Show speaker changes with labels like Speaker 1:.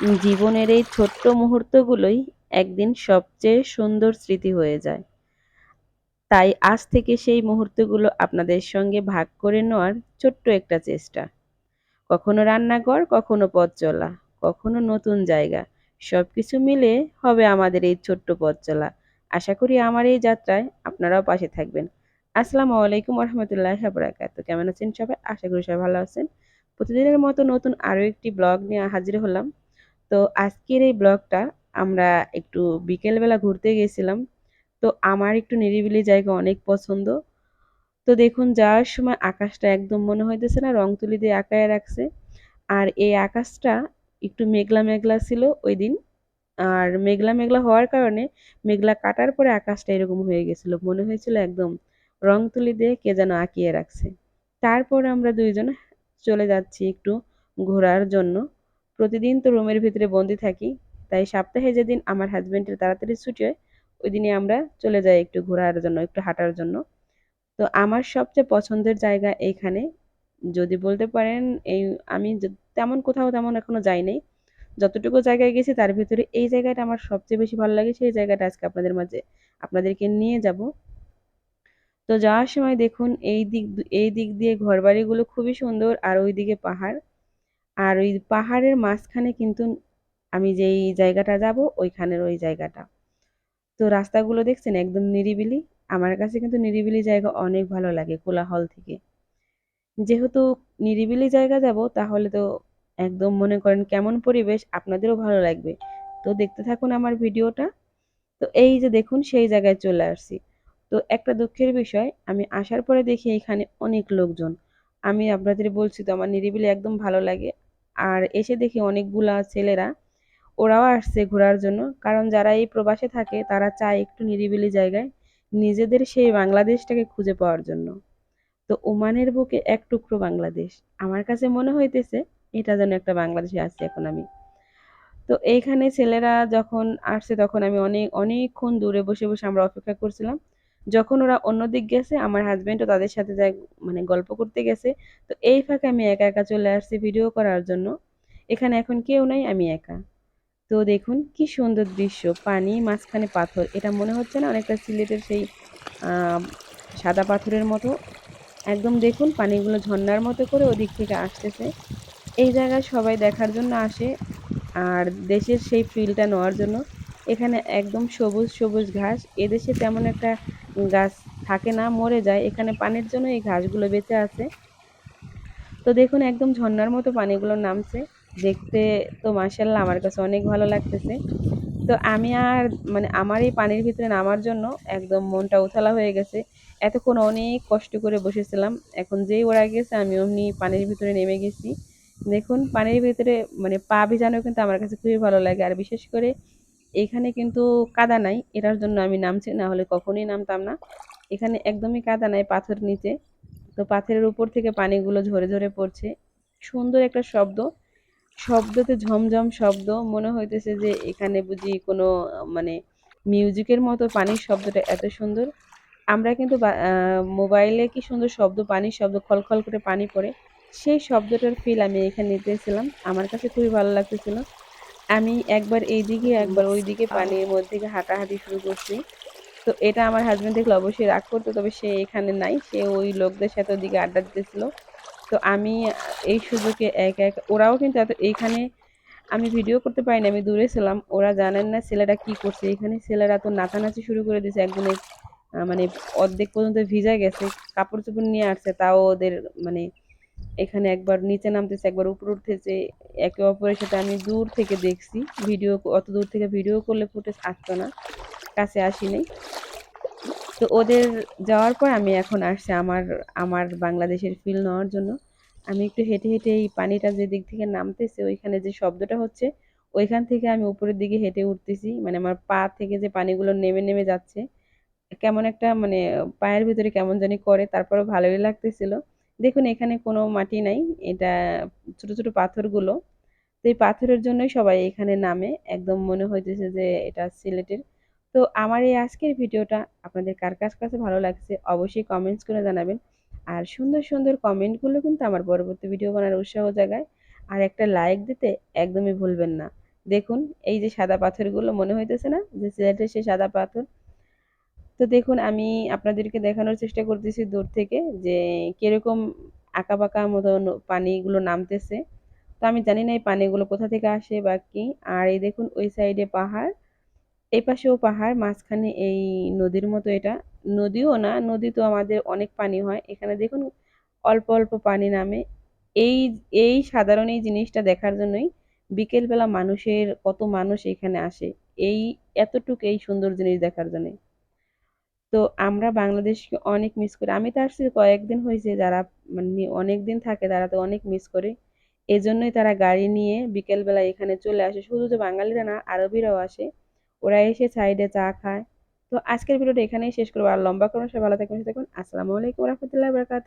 Speaker 1: জীবনের এই ছোট্ট মুহূর্তগুলোই একদিন সবচেয়ে সুন্দর স্মৃতি হয়ে যায়। তাই আজ থেকে সেই মুহূর্তগুলো আপনাদের সঙ্গে ভাগ করে নেওয়ার ছোট্ট একটা চেষ্টা। কখনো রান্নাঘর, কখনো পথ চলা, কখনো নতুন জায়গা। সবকিছু মিলে হবে আমাদের এই ছোট্ট পথ চলা। আশা করি আমার এই যাত্রায় আপনারাও পাশে থাকবেন। আসসালামু আলাইকুম ওয়া বারাকাতুহু। কেমন আছেন সবাই? আশা করি সবাই ভালো আছেন। প্রতিদিনের মতো নতুন আরো একটি ব্লগ নিয়ে হাজির হলাম। তো আজকের এই ব্লগটা আমরা একটু বিকেলবেলা ঘুরতে গেছিলাম। তো আমার একটু নিরিবিলি জায়গা অনেক পছন্দ। তো দেখুন যাওয়ার সময় আকাশটা একদম মনে হইতেছে না রং তুলি দিয়ে আঁকায় রাখছে। আর এই আকাশটা একটু মেঘলা মেঘলা ছিল ওইদিন। আর মেঘলা মেঘলা হওয়ার কারণে মেঘলা কাটার পরে আকাশটা এরকম হয়ে গেছিল। মনে হয়েছিল একদম রং তুলি দিয়ে কে যেন আঁকিয়ে রাখছে। তারপর আমরা ২ জন চলে যাচ্ছি একটু ঘোরার জন্য। প্রতিদিন তো রুমের ভিতরে বন্দি থাকি। তাই সপ্তাহে যেদিন আমার হাসব্যান্ডের তাড়াতাড়ি ছুটি হয়, ওইদিনই আমরা চলে যাই একটু ঘোরার জন্য, একটু হাঁটার জন্য। তো আমার সবচেয়ে পছন্দের জায়গা এইখানে। যদি বলতে পারেন এই আমি তেমন কোথাও তেমন এখনো যাই নাই। যতটুকু জায়গায় গেছি তার ভিতরে এই জায়গাটা আমার সবচেয়ে বেশি ভালো লাগে। সেই জায়গাটা আজকে আপনাদের মাঝে আপনাদেরকে নিয়ে যাব। তো যাওয়ার সময় দেখুন এই দিক দিয়ে ঘরবাড়িগুলো খুবই সুন্দর আর ওইদিকে পাহাড়। আর ওই পাহাড়ের মাঝখানে কিন্তু আমি যেই জায়গাটা যাব ওইখানের ওই জায়গাটা। তো রাস্তাগুলো দেখছেন একদম নিরিবিলি। আমার কাছে কিন্তু নিরিবিলি জায়গা অনেক ভালো লাগে কোলাহল থেকে। যেহেতু নিরিবিলি জায়গা যাব তাহলে তো একদম মনে করেন কেমন পরিবেশ আপনাদেরও ভালো লাগবে। তো দেখতে থাকুন আমার ভিডিওটা। তো এই যে দেখুন সেই জায়গায় চলে আসছি। তো একটা দুঃখের বিষয় আমি আসার পরে দেখি এখানে অনেক লোকজন। আমি আপনাদের বলছি তো আমার নিরিবিলি একদম ভালো লাগে। আর এসে দেখি অনেকগুলা ছেলেরা ওরাও আসছে ঘোরার জন্য। কারণ যারা এই প্রবাসে থাকে তারা চায় একটু নিরিবিলি জায়গায় নিজেদের সেই বাংলাদেশটাকে খুঁজে পাওয়ার জন্য। তো ওমানের বুকে এক টুকরো বাংলাদেশ। আমার কাছে মনে হইতেছে এটা যেন একটা বাংলাদেশে আছি এখন আমি। তো এইখানে ছেলেরা যখন আসছে তখন আমি অনেকক্ষণ দূরে বসে বসে আমরা অপেক্ষা করছিলাম। যখন ওরা অন্যদিক গেছে আমার হাজবেন্ডও তাদের সাথে যায় মানে গল্প করতে গেছে। তো এই ফাঁকে আমি একা একা চলে আসছি ভিডিও করার জন্য। এখানে এখন কেউ নাই আমি একা। তো দেখুন কি সুন্দর দৃশ্য পানি মাঝখানে পাথর এটা মনে হচ্ছে না অনেকটা সিলেটের সেই আহ সাদা পাথরের মতো একদম দেখুন পানিগুলো ঝর্ণার মতো করে ওদিক থেকে আসতেছে। এই জায়গায় সবাই দেখার জন্য আসে আর দেশের সেই ফিলটা নেওয়ার জন্য। এখানে একদম সবুজ সবুজ ঘাস এদেশে তেমন একটা গাছ থাকে না মরে যায় এখানে পানির জন্য এই ঘাসগুলো বেঁচে আছে। তো দেখুন একদম ঝর্ণার মতো পানিগুলো নামছে দেখতে। তো মাশাআল্লাহ আমার কাছে অনেক ভালো লাগতেছে। তো আমি আর মানে আমার এই পানির ভিতরে নামার জন্য একদম মনটা উথালা হয়ে গেছে। এতক্ষণ অনেক কষ্ট করে বসেছিলাম। এখন যেই ওরা গেছে আমি অমনি পানির ভিতরে নেমে গেছি। দেখুন পানির ভিতরে মানে পা ভিজানো কিন্তু আমার কাছে খুবই ভালো লাগে। আর বিশেষ করে এখানে কিন্তু কাদা নাই। এটার জন্য আমি নামছি, না হলে কখনোই নামতাম না। এখানে একদমই কাদা নাই, পাথর নিচে। তো পাথরের উপর থেকে পানিগুলো ঝরে ঝরে পড়ছে। সুন্দর একটা শব্দ। শব্দতে ঝমঝম শব্দ মনে হইতেছে যে এখানে বুঝি কোনো মানে মিউজিকের মতো পানির শব্দটা এত সুন্দর। আমরা কিন্তু মোবাইলে কি সুন্দর শব্দ পানির শব্দ খলখল করে পানি পড়ে সেই শব্দটার ফিল আমি এখানে নিতেছিলাম। আমার কাছে খুবই ভালো লাগতেছিল। আমি একবার এইদিকে একবার ওইদিকে পানির মধ্যে হাঁটাহাঁটি শুরু করছি। তো এটা আমার হাজবেন্ড দেখলে অবশ্যই রাগ করতো, তবে সে এখানে নাই, সে ওই লোকদের সাথে ওদিকে আড্ডা দিতেছিল। তো আমি এই সুযোগে একা একা ওরাও কিন্তু এত এইখানে আমি ভিডিও করতে পারিনি, আমি দূরে ছিলাম। ওরা জানেন না ছেলেরা কি করছে এখানে। ছেলেরা তো নাচানাচি শুরু করে দিয়েছে একজনের মানে অর্ধেক পর্যন্ত ভিজা গেছে। কাপড় চোপড় নিয়ে আসছে তাও ওদের মানে এখানে একবার নিচে নামতেছে একবার উপরে উঠতেছে। একে অপরের সাথে আমি দূর থেকে দেখছি ভিডিও। অত দূর থেকে ভিডিও করলে ফুটেজ আসতো না, কাছে আসি নাই। তো ওদের যাওয়ার পর আমি এখন আসছি আমার আমার বাংলাদেশের ফিল নেওয়ার জন্য। আমি একটু হেঁটে হেঁটে এই পানিটা যে দিক থেকে নামতেছে ওইখানে যে শব্দটা হচ্ছে ওইখান থেকে আমি উপরের দিকে হেঁটে উঠতেছি। মানে আমার পা থেকে যে পানিগুলো নেমে নেমে যাচ্ছে কেমন একটা মানে পায়ের ভিতরে কেমন জানি করে, তারপরেও ভালোই লাগতেছিল। দেখুন এখানে কোনো মাটি নাই, এটা ছোট ছোট পাথরগুলো। তো এই পাথরের জন্যই সবাই এখানে নামে। একদম মনে হইতেছে যে এটা সিলেটের। তো আমার এই আজকের ভিডিওটা আপনাদের কার কাছে ভালো লাগছে অবশ্যই কমেন্টস করে জানাবেন। আর সুন্দর সুন্দর কমেন্টগুলো কিন্তু আমার পরবর্তী ভিডিও বানানোর উৎসাহ জাগায়। আর একটা লাইক দিতে একদমই ভুলবেন না। দেখুন এই যে সাদা পাথরগুলো মনে হইতেছে না যে সিলেটের সেই সাদা পাথর। তো দেখুন আমি আপনাদেরকে দেখানোর চেষ্টা করতেছি দূর থেকে যে কিরকম আঁকাবাঁকা মতন পানিগুলো নামতেছে। তো আমি জানি না এই পানিগুলো কোথা থেকে আসে বা কি। আর এই দেখুন ওই সাইডে পাহাড়, এই পাশেও পাহাড়, মাঝখানে এই নদীর মতো এটা। নদীও না, নদী তো আমাদের অনেক পানি হয়, এখানে দেখুন অল্প অল্প পানি নামে। এই এই সাধারণ এই জিনিসটা দেখার জন্যই বিকেলবেলা কত মানুষ এখানে আসে, এই এতটুকু এই সুন্দর জিনিস দেখার জন্য। তো আমরা বাংলাদেশকে অনেক মিস করি, আমি তো আসছি কয়েকদিন হয়েছে, যারা মানে অনেক দিন থাকে তারা তো অনেক মিস করে। এজন্যই তারা গাড়ি নিয়ে বিকেলবেলা এখানে চলে আসে, শুধু যে বাঙালিরা না আরবিরাও আসে, ওরা এসে সাইডে চা খায়। তো আজকের ভিডিওটা এখানেই শেষ করবো, আর লম্বা করবো না। সবাই ভালো থাকবেন, সুস্থ থাকবেন। আসসালামু আলাইকুম রহমতুল্লাহ বরকাত।